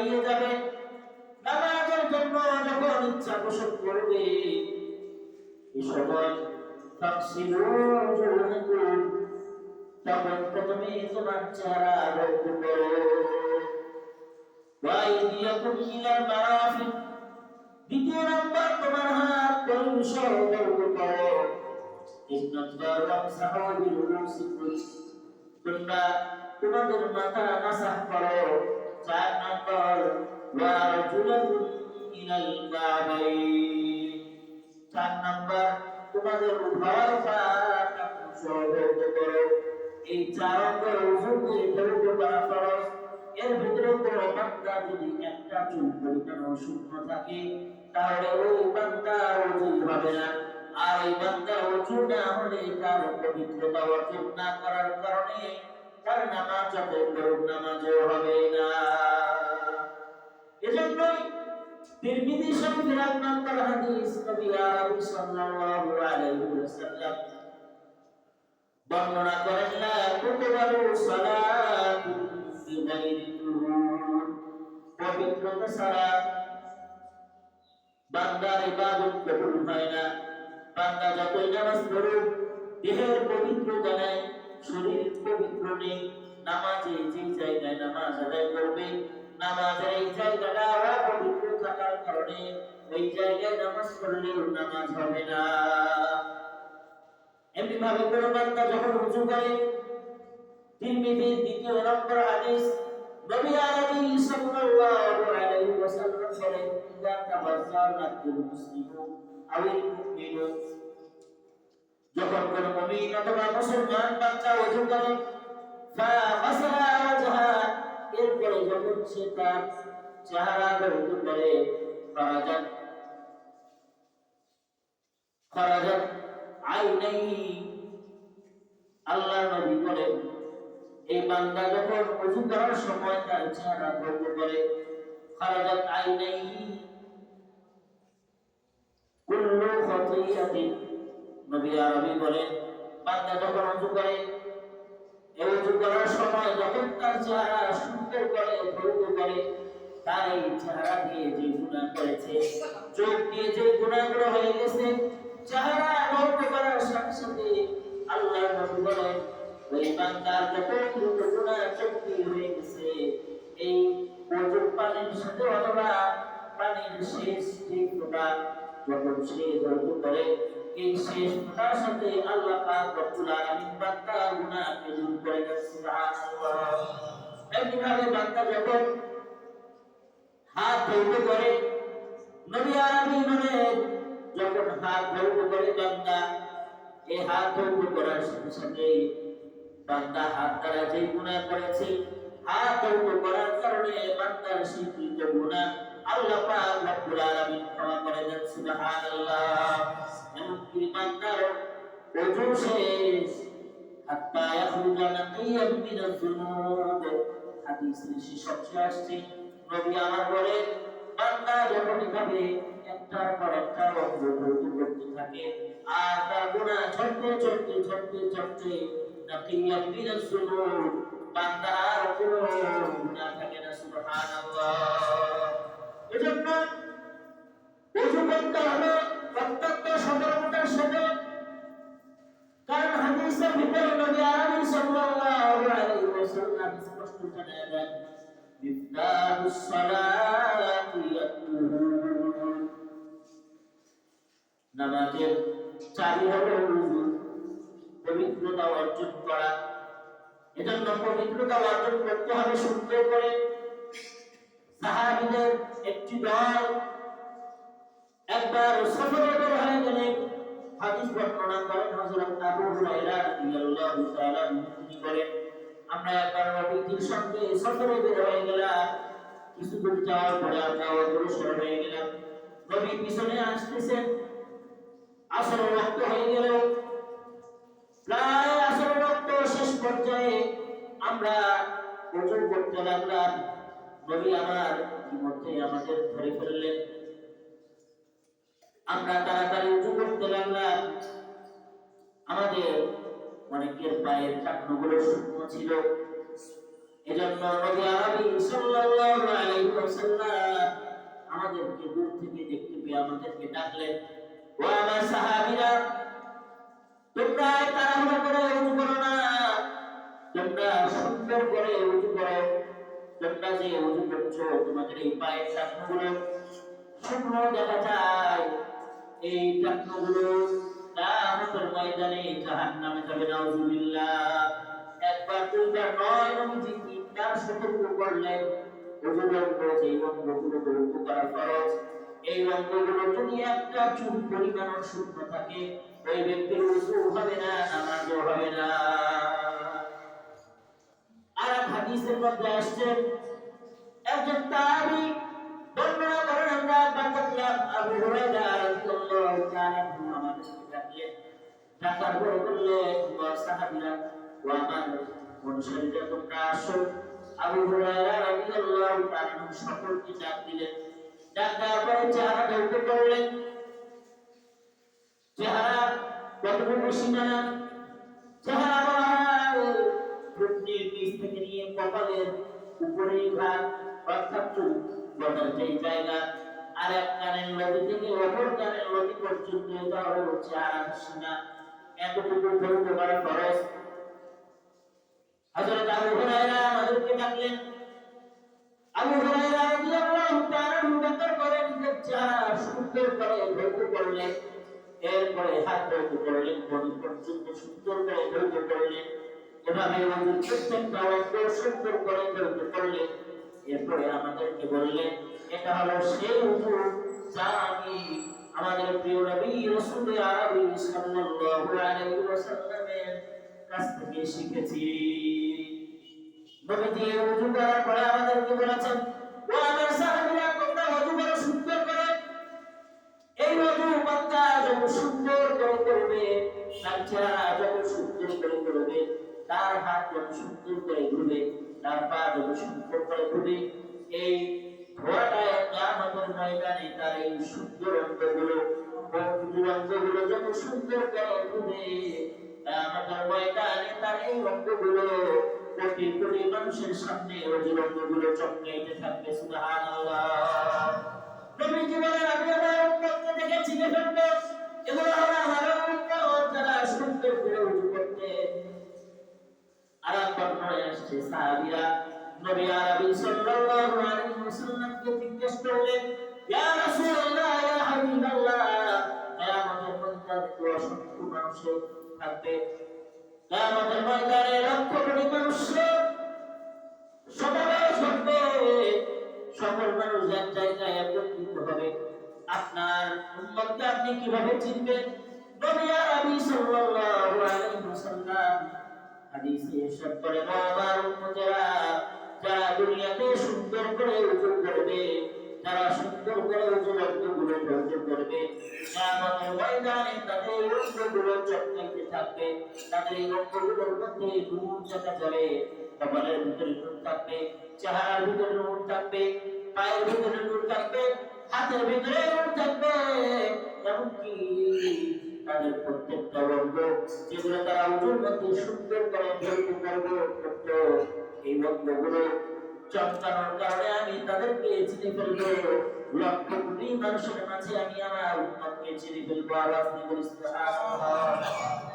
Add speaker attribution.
Speaker 1: দাঁড়িয়ে যাবে, নামাজের জন্য যখন ইচ্ছা পোষণ করবে, এই সময় তখন প্রথমে তোমার চেহারা ধৌত করো, দ্বিতীয় নম্বর তোমার হাত পরিসর ধৌত করো, তিন নম্বর তোমরা তোমাদের মাথা মাসাহ করো, চার নম্বর চার নম্বর তোমাদের উভয় পা ধৌত করো। এই চার অঙ্গের ওজুকে ধৌত করা ফরজ। এর ভিতরে কোনো বান্দা যদি একটা চুল পরিমাণ শূন্য থাকে, তাহলে ওই বান্দা ওযু হবে না। আর ওই বান্দা ওযু না হলে তার পবিত্রতা অর্জন না করার কারণে তার নামাজ যত বড় নামাজও হবে না। এজন্যই তিরমিজি শরীফের 8 নম্বর হাদিস নবী আরবি সাল্লাল্লাহু আলাইহি ওয়াসাল্লাম বর্ণনা করেন, লা তুকবালু সালাতু বিগাইরি তুহুর, পবিত্রতা ছাড়া বান্দার ইবাদত কবুল হয় না। বান্দা যতই নামাজ পড়ুক, দেহের পবিত্রতা নেই, শরীর পবিত্র নেই, নামাজে যে জায়গায় নামাজ আদায় করবে, নামাজের এই জায়গাটা অপবিত্র থাকার কারণে ওই জায়গায় নামাজ পড়লেও নামাজ হবে না। এমনি ভাবে কোনো বান্দা যখন ওযু করে, তিরমিজির 2 নম্বর হাদিস নবী আরবি সাল্লাল্লাহু আলাইহি ওয়াসাল্লাম বলেন, ইযা তাওয়াজ্জাআল মুসলিমু আওয়াল মুমিনু, যখন কোন মুমিন অথবা মুসলমান বান্দা ওযু করে, ফাগাসালা ওয়াজহা, এরপরে যখন সে তার চেহারা ধৌত করে, খরাজাত আইনাইহি, আল্লাহ নবী বলেন এই বান্দা যখন ওযু করার সময় তার চেহারা ধৌত করে, খরাজাত আইনাইহি কুল্লু খাতিয়াতিন, নবী আরবি বলেন বান্দা যখন ওযু করে, এই ওযু করার সময় যখন তার চেহারা সুন্দর করে ধৌত করে, তার এই চেহারা দিয়ে যে গুনাহ করেছে, চোখ দিয়ে যে গুনাহগুলো হয়ে গেছে, চেহারা ধৌত করার সাথে সাথে আল্লাহ নবী বলেন ওই বান্দার যত গুনাহ চোখ দিয়ে হয়ে গেছে, এই ওযুর পানির সাথে অথবা পানির শেষ যে ফোঁটা যখন সে ধৌত করে, এই শেষ ফোঁটার সাথে আল্লাহ পাক রব্বুল আলামিন বান্দার গুনাহকে দূর করে দেন। সুবহানাল্লাহ। এইভাবে বান্দা যখন হাত ধৌত করে, নবী আরবি বলেন যখন হাত ধৌত করে বান্দা, এই হাত ধৌত করার সাথে সাথে বান্দা হাত দ্বারা যে গুনাহ করেছে, হাত ধৌত করার কারণে বান্দার স্বীকৃত গুনাহ আল্লাহ পাক রব্বুল আলামিন ক্ষমা করে দেন। সুবহানাল্লাহ। এমনকি বান্দার ওযু শেষ, হাত্তা ইয়াখরুজা নাকিয়াম মিনাজ যুনুব, হাদিসে সবচেয়ে আসছে নবী আমার বলেন বান্দা যখন এভাবে একটার পর একটা অঙ্গ ধৌত করতে থাকে, আর তার গুনাহ ঝরতে ঝরতে ঝরতে ঝরতে নাকিয়াম মিনাজ যুনুব, বান্দা আর কোনো গুনাহ থাকে না। সুবহানাল্লাহ। এজন্য ওযু করতে হবে অত্যন্ত সতর্কতার সাথে, কারণ হাদিসের ভিতরে নবী আরবি সাল্লাল্লাহু আলাইহি ওয়াসাল্লাম স্পষ্ট জানিয়ে দেন, মিফতাহুস সালাতি আত-তুহুর, নামাজের চাবি হলো ওযু, পবিত্রতা অর্জন করা। এজন্য পবিত্রতা অর্জন করতে হবে সুন্দর করে। সাহাবীদের একটি দল একবার সফরে বের হয়ে গেলেন। হাদিস বর্ণনা করেন হযরত আবু হুরায়রা রাদিয়াল্লাহু তাআলা, তিনি বলেন আমরা একবার নবীজির সঙ্গে সফরে বের হয়ে গেলাম। কিছু দূর যাওয়ার পরে আমরা অগ্রসর হয়ে গেলাম। নবী পিছনে আসতেছেন। আসর ওয়াক্ত হয়ে গেল। প্রায় আসর ওয়াক্ত শেষ পর্যায়ে আমরা ওযু করতে লাগলাম। নবী আমার ইতিমধ্যে আমাদের ধরে ফেললেন। আমরা তাড়াতাড়ি ওযু করতে লাগলাম। আমাদের অনেকের পায়ের টাকনোগুলো শুকনো ছিল। এজন্য নবী আরবি সাল্লাল্লাহু আলাইহি ওয়াসাল্লাম ওয়াসাল্লাম আমাদেরকে দূর থেকে দেখতে পেয়ে আমাদেরকে ডাকলেন, ও আমার সাহাবীরা, তোমরা তাড়াহুড়ো করে ওযু করো না, তোমরা সুন্দর করে ওযু করো। তোমরা যে ওযু করছো তোমাদের এই পায়ের টাকনুগুলো শুকনো দেখা যায়, এই টাকনুগুলো কিয়ামতের ময়দানে জাহান্নামে যাবে, নাউযুবিল্লাহ। একবার দুইবার নয়, নবীজি তিনবার সতর্ক করলেন, ওযুর অঙ্গ যে অঙ্গগুলো ওযু করা ফরজ, এই অঙ্গগুলো যদি একটা চুল পরিমাণ শুকনো থাকে ওই ব্যক্তির ওযু হবে না, নামাজও হবে না। আর এক হাদিসের মধ্যে আসছে, একজন তাবী বর্ণনা করেন, আমরা দেখলাম আবু হুরায়রা রাদিয়াল্লাহু তাআলা আমাদেরকে ডাকলেন, ডাকার পরে বললেন, ও সাহাবীরা, ও আমার অনুসারীরা, তোমরা আসো। আবু হুরায়রা রাদিয়াল্লাহু তাআলা সকলকে ডাক দিলেন, ডাক দেওয়ার পরে চেহারা ধরতে করলেন। চেহারা কতটুকু সীমানা, চেহারা ঘুটনির নিচ থেকে নিয়ে কপালের উপরের ভাগ অর্থাৎ চুল গলার যেই জায়গা, আর এক কানের লতি থেকে অপর কানের লতি পর্যন্ত এটা হলো চেহারার সীমা, এতটুকু ধরতে পারা ফরজ। হযরত আবু হুরায়রা আমাদেরকে ডাকলেন। আবু হুরায়রা রাদিয়াল্লাহু তাআলা ডাকার পরে নিজের চেহারা সুন্দর করে ধরতে করলেন, এরপরে হাত ধরতে করলেন, বডি পর্যন্ত সুন্দর করে ধরতে করলেন, এভাবে ওযুর প্রত্যেকটা অঙ্গ সুন্দর করে ধরতে করলেন। এরপরে আমাদেরকে বললেন, এটা হলো সেই ওযু যা আমি আমাদের প্রিয় নবী রাসূল আরবি সাল্লাল্লাহু আলাইহি ওয়াসাল্লামের কাছ থেকে শিখেছি। নবীজি ওযু করার পরে আমাদেরকে বলেছেন, ও আমার সাহাবীরা, তোমরা ওযু করো সুন্দর করে। এই ওযু বান্দা যত সুন্দর করে করবে, তার চেহারা যত সুন্দর করে করবে, তার হাত যত সুন্দর করে ঘুরবে, তার পা যত সুন্দর করে ঘুরবে, এই ধোয়াটায় কিয়ামতের ময়দানে তার এই সুন্দর অঙ্গগুলো যত সুন্দর করে ঘুরবে, কিয়ামতের ময়দানে তার এই অঙ্গগুলো কোটি কোটি মানুষের সামনে ওযুর অঙ্গগুলো চমকাইতে থাকবে। সুবহানাল্লাহ। নবীজি বলেন, আমি আমার উম্মতকে দেখে চিনে ফেলবো, এগুলো হলো আমার উম্মত যারা সুন্দর করে ওযু করতে। আর বর্ণনায় আসছে, সাহাবীরা নবী আরবি সাল্লাল্লাহু আলাইহি ওয়াসাল্লামকে জিজ্ঞেস করলেন, ইয়া রাসূলুল্লাহ, ইয়া হাবিবাল্লাহ, কিয়ামতের ময়দানে অসংখ্য মানুষ থাকবে, কিয়ামতের ময়দানে লক্ষ কোটি মানুষ সমাবেশ হবে, সকল মানুষ এক জায়গায় একত্রিত হবে, আপনার উম্মতকে আপনি কিভাবে চিনবেন? নবী আরবি সাল্লাল্লাহু আলাইহি ওয়াসাল্লাম হাদিসে ইরশাদ করেন, আমার উম্মতেরা যারা দুনিয়াতে সুন্দর করে ওযু করবে, যারা সুন্দর করে ওযুর অঙ্গগুলো ধৈর্য করবে, কিয়ামতের ময়দানে তাদের অঙ্গগুলো চমকাইতে থাকবে, তাদের এই অঙ্গগুলোর মধ্যে নূর দেখা যাবে, কপালের ভিতরে নূর থাকবে, চেহারার ভিতরে নূর থাকবে, পায়ের ভিতরে নূর থাকবে, হাতের ভিতরে নূর থাকবে, এমনকি তাদের প্রত্যেকটা অঙ্গ যেগুলো তারা ওযুর মধ্যে সুন্দর করে ধৈর্য করবে, এই অঙ্গগুলো চমকানোর কারণে আমি তাদেরকে চিনে ফেলবো, লক্ষ কোটি মানুষের মাঝে আমি আমার উম্মতকে চিনে ফেলবো। আওয়াজ দিয়ে বলি সুবহানাল্লাহ।